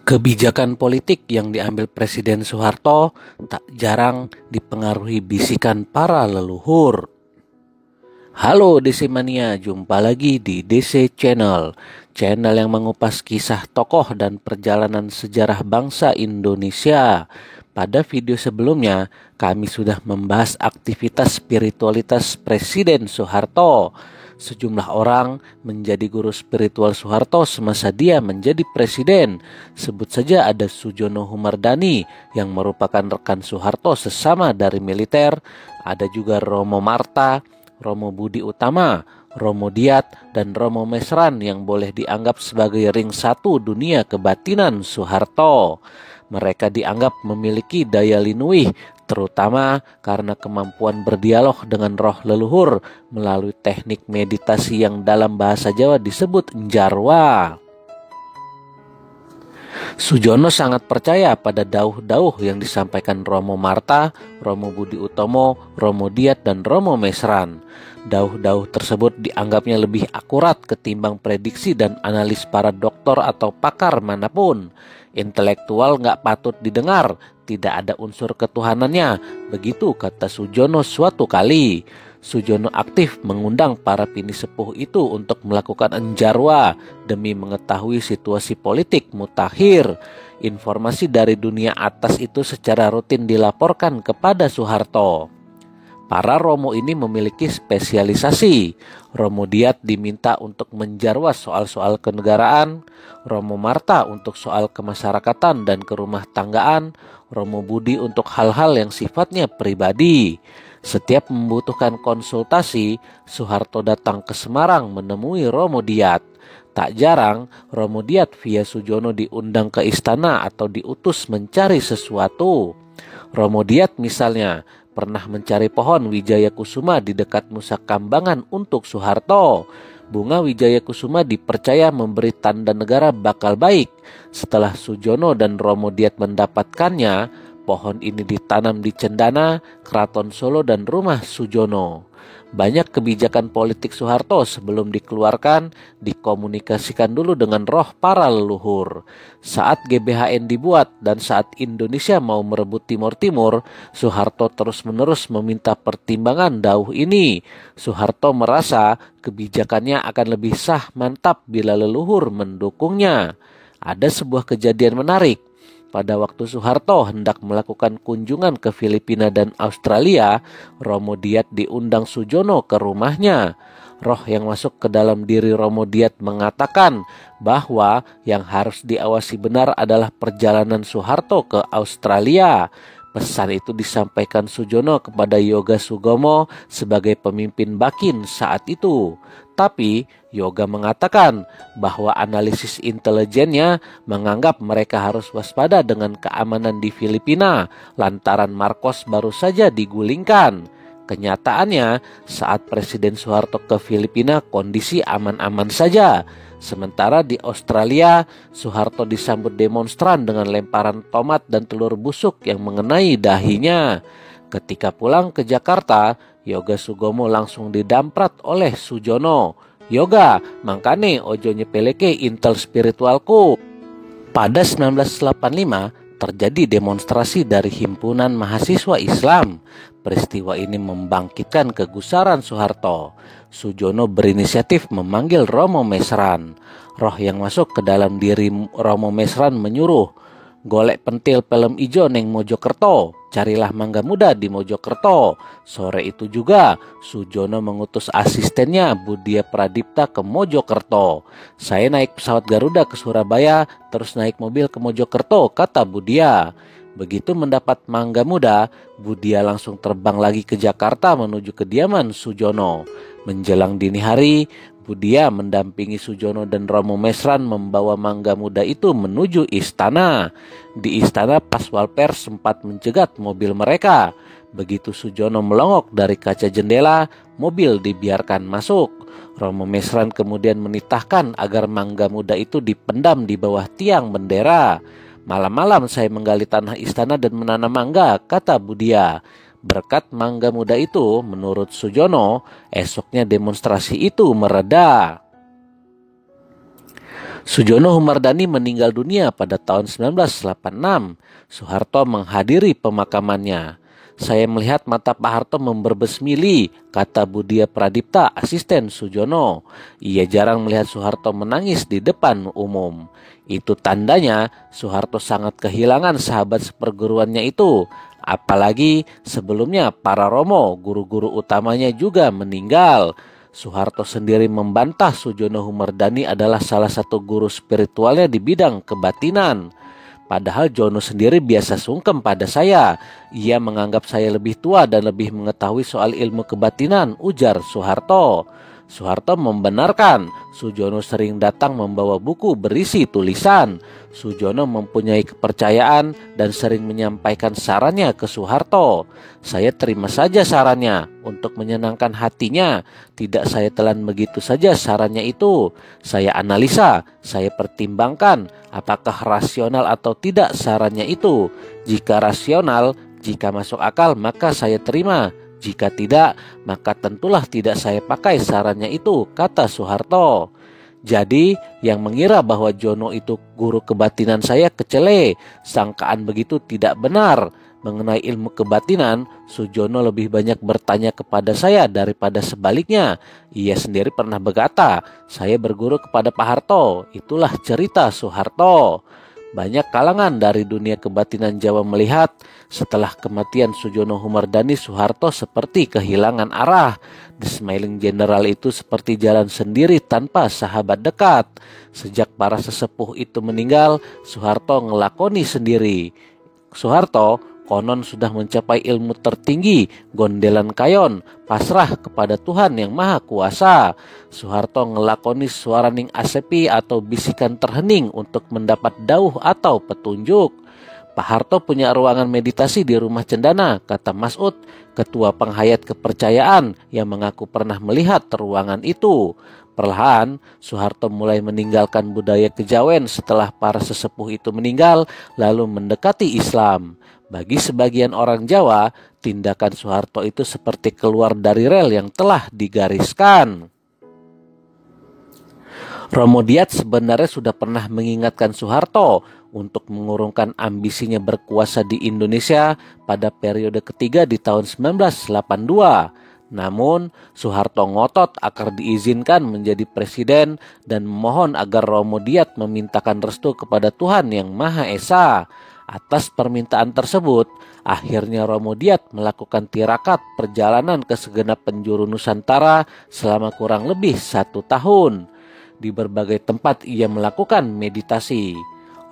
Kebijakan politik yang diambil Presiden Soeharto tak jarang dipengaruhi bisikan para leluhur. Halo DC Mania, jumpa lagi di DC Channel, channel yang mengupas kisah tokoh dan perjalanan sejarah bangsa Indonesia. Pada video sebelumnya, kami sudah membahas aktivitas spiritualitas Presiden Soeharto. Sejumlah orang menjadi guru spiritual Soeharto semasa dia menjadi presiden. Sebut saja ada Sujono Humardani yang merupakan rekan Soeharto sesama dari militer. Ada juga Romo Marta, Romo Budi Utama, Romo Diat, dan Romo Mesran yang boleh dianggap sebagai ring satu dunia kebatinan Soeharto. Mereka dianggap memiliki daya linuih, terutama karena kemampuan berdialog dengan roh leluhur melalui teknik meditasi yang dalam bahasa Jawa disebut njarwa. Sujono sangat percaya pada dauh-dauh yang disampaikan Romo Marta, Romo Budi Utomo, Romo Diat, dan Romo Mesran. Dauh-dauh tersebut dianggapnya lebih akurat ketimbang prediksi dan analis para doktor atau pakar manapun. Intelektual nggak patut didengar, tidak ada unsur ketuhanannya, begitu kata Sujono suatu kali. Sujono aktif mengundang para pini sepuh itu untuk melakukan enjarwa demi mengetahui situasi politik mutakhir. Informasi dari dunia atas itu secara rutin dilaporkan kepada Soeharto. Para Romo ini memiliki spesialisasi. Romo Diat diminta untuk menjarwa soal-soal kenegaraan, Romo Marta untuk soal kemasyarakatan dan kerumah tanggaan, Romo Budi untuk hal-hal yang sifatnya pribadi. Setiap membutuhkan konsultasi, Soeharto datang ke Semarang menemui Romo Diat. Tak jarang, Romo Diat via Sujono diundang ke istana atau diutus mencari sesuatu. Romo Diat misalnya pernah mencari pohon Wijaya Kusuma di dekat Nusa Kambangan untuk Soeharto. Bunga Wijaya Kusuma dipercaya memberi tanda negara bakal baik. Setelah Sujono dan Romo Diat mendapatkannya, pohon ini ditanam di Cendana, Keraton Solo, dan rumah Sujono. Banyak kebijakan politik Soeharto sebelum dikeluarkan dikomunikasikan dulu dengan roh para leluhur. Saat GBHN dibuat dan saat Indonesia mau merebut Timur Timur, Soeharto terus-menerus meminta pertimbangan dauh ini. Soeharto merasa kebijakannya akan lebih sah mantap bila leluhur mendukungnya. Ada sebuah kejadian menarik. Pada waktu Soeharto hendak melakukan kunjungan ke Filipina dan Australia, Romo Diat diundang Sujono ke rumahnya. Roh yang masuk ke dalam diri Romo Diat mengatakan bahwa yang harus diawasi benar adalah perjalanan Soeharto ke Australia. Pesan itu disampaikan Sujono kepada Yoga Sugomo sebagai pemimpin Bakin saat itu. Tapi Yoga mengatakan bahwa analisis intelijennya menganggap mereka harus waspada dengan keamanan di Filipina lantaran Marcos baru saja digulingkan. Kenyataannya saat Presiden Soeharto ke Filipina kondisi aman-aman saja. Sementara di Australia, Soeharto disambut demonstran dengan lemparan tomat dan telur busuk yang mengenai dahinya. Ketika pulang ke Jakarta, Yoga Sugomo langsung didamprat oleh Sujono. Yoga, mangkane ojo nyepeleke intel spiritualku. Pada 1985, terjadi demonstrasi dari himpunan mahasiswa Islam. Peristiwa ini membangkitkan kegusaran Soeharto. Sujono berinisiatif memanggil Romo Mesran. Roh yang masuk ke dalam diri Romo Mesran menyuruh, golek pentil pelem ijo neng Mojokerto, carilah mangga muda di Mojokerto. Sore itu juga Sujono mengutus asistennya Budia Pradipta ke Mojokerto. Saya naik pesawat Garuda ke Surabaya, terus naik mobil ke Mojokerto, kata Budia. Begitu mendapat mangga muda, Budia langsung terbang lagi ke Jakarta menuju kediaman Sujono. Menjelang dini hari, Budia mendampingi Sujono dan Romo Mesran membawa mangga muda itu menuju istana. Di istana Paswal Pers sempat mencegat mobil mereka. Begitu Sujono melongok dari kaca jendela, mobil dibiarkan masuk. Romo Mesran kemudian menitahkan agar mangga muda itu dipendam di bawah tiang bendera. Malam-malam saya menggali tanah istana dan menanam mangga, kata Budia. Berkat mangga muda itu, menurut Sujono, esoknya demonstrasi itu mereda. Sujono Humardani meninggal dunia pada tahun 1986. Soeharto menghadiri pemakamannya. Saya melihat mata Pak Harto memberbesmili, kata Budia Pradipta, asisten Sujono. Ia jarang melihat Soeharto menangis di depan umum. Itu tandanya Soeharto sangat kehilangan sahabat seperguruannya itu. Apalagi sebelumnya para Romo, guru-guru utamanya juga meninggal. Soeharto sendiri membantah Sujono Humardani adalah salah satu guru spiritualnya di bidang kebatinan. Padahal Jono sendiri biasa sungkem pada saya. Ia menganggap saya lebih tua dan lebih mengetahui soal ilmu kebatinan, ujar Soeharto. Soeharto membenarkan Sujono sering datang membawa buku berisi tulisan. Sujono mempunyai kepercayaan dan sering menyampaikan sarannya ke Soeharto. Saya terima saja sarannya untuk menyenangkan hatinya. Tidak saya telan begitu saja sarannya itu. Saya analisa, saya pertimbangkan apakah rasional atau tidak sarannya itu. Jika rasional, jika masuk akal, maka saya terima. Jika tidak, maka tentulah tidak saya pakai sarannya itu, kata Soeharto. Jadi, yang mengira bahwa Jono itu guru kebatinan saya kecele. Sangkaan begitu tidak benar. Mengenai ilmu kebatinan, Sujono lebih banyak bertanya kepada saya daripada sebaliknya. Ia sendiri pernah berkata, saya berguru kepada Pak Harto. Itulah cerita Soeharto. Banyak kalangan dari dunia kebatinan Jawa melihat setelah kematian Sujono Humardani, Soeharto seperti kehilangan arah. The Smiling General itu seperti jalan sendiri tanpa sahabat dekat. Sejak para sesepuh itu meninggal, Soeharto ngelakoni sendiri. Soeharto konon sudah mencapai ilmu tertinggi, gondelan kayon, pasrah kepada Tuhan yang Maha Kuasa. Soeharto ngelakoni suaraning asepi atau bisikan terhening untuk mendapat dauh atau petunjuk. Pak Harto punya ruangan meditasi di rumah Cendana, kata Masud, ketua penghayat kepercayaan yang mengaku pernah melihat ruangan itu. Perlahan, Soeharto mulai meninggalkan budaya kejawen setelah para sesepuh itu meninggal, lalu mendekati Islam. Bagi sebagian orang Jawa, tindakan Soeharto itu seperti keluar dari rel yang telah digariskan. Romo Diat sebenarnya sudah pernah mengingatkan Soeharto untuk mengurungkan ambisinya berkuasa di Indonesia pada periode ketiga di tahun 1982. Namun, Soeharto ngotot agar diizinkan menjadi presiden dan memohon agar Romo Diat memintakan restu kepada Tuhan Yang Maha Esa. Atas permintaan tersebut, akhirnya Romo Diat melakukan tirakat perjalanan ke segenap penjuru Nusantara selama kurang lebih 1 tahun. Di berbagai tempat ia melakukan meditasi.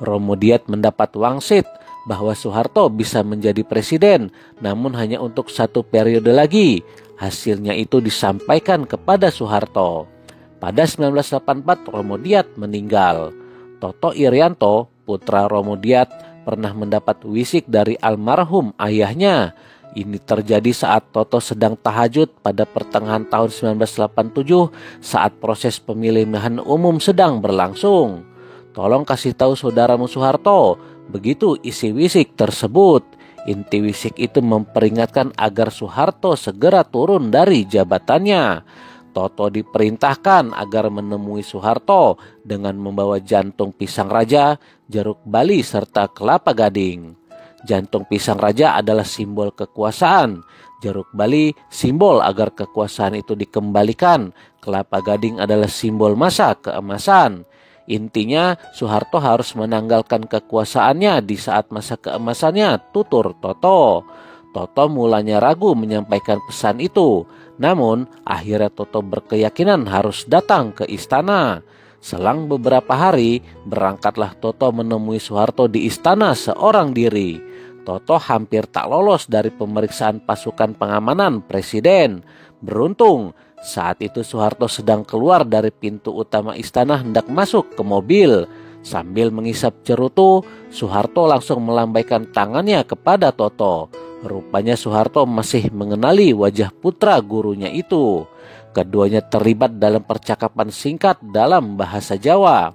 Romo Diat mendapat wangsit bahwa Soeharto bisa menjadi presiden, namun hanya untuk 1 periode lagi. Hasilnya itu disampaikan kepada Soeharto. Pada 1984 Romo Diat meninggal. Toto Irianto, putra Romo Diat, pernah mendapat wisik dari almarhum ayahnya. Ini terjadi saat Toto sedang tahajud pada pertengahan tahun 1987 saat proses pemilihan umum sedang berlangsung. Tolong kasih tahu saudaramu Soeharto, begitu isi wisik tersebut. Inti wisik itu memperingatkan agar Soeharto segera turun dari jabatannya. Toto diperintahkan agar menemui Soeharto dengan membawa jantung pisang raja, jeruk bali, serta kelapa gading. Jantung pisang raja adalah simbol kekuasaan. Jeruk bali simbol agar kekuasaan itu dikembalikan. Kelapa gading adalah simbol masa keemasan. Intinya Soeharto harus menanggalkan kekuasaannya di saat masa keemasannya, tutur Toto. Toto mulanya ragu menyampaikan pesan itu. Namun akhirnya Toto berkeyakinan harus datang ke istana. Selang beberapa hari berangkatlah Toto menemui Soeharto di istana seorang diri. Toto hampir tak lolos dari pemeriksaan pasukan pengamanan presiden. Beruntung saat itu Soeharto sedang keluar dari pintu utama istana hendak masuk ke mobil. Sambil mengisap cerutu, Soeharto langsung melambaikan tangannya kepada Toto. Rupanya Soeharto masih mengenali wajah putra gurunya itu. Keduanya terlibat dalam percakapan singkat dalam bahasa Jawa.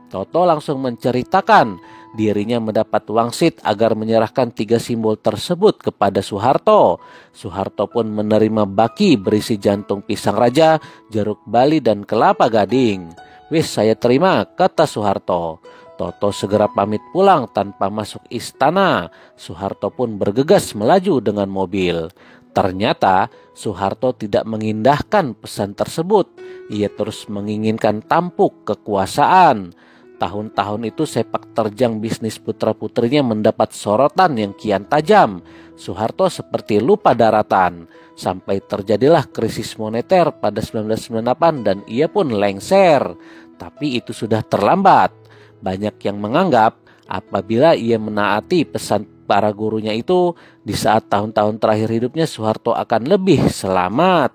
Toto langsung menceritakan dirinya mendapat wangsit agar menyerahkan 3 simbol tersebut kepada Soeharto. Soeharto pun menerima baki berisi jantung pisang raja, jeruk bali, dan kelapa gading. "Wis, saya terima," kata Soeharto. Toto segera pamit pulang tanpa masuk istana. Soeharto pun bergegas melaju dengan mobil. Ternyata Soeharto tidak mengindahkan pesan tersebut. Ia terus menginginkan tampuk kekuasaan. Tahun-tahun itu sepak terjang bisnis putra-putrinya mendapat sorotan yang kian tajam. Soeharto seperti lupa daratan. Sampai terjadilah krisis moneter pada 1998 dan ia pun lengser. Tapi itu sudah terlambat. Banyak yang menganggap apabila ia menaati pesan para gurunya itu, di saat tahun-tahun terakhir hidupnya Soeharto akan lebih selamat.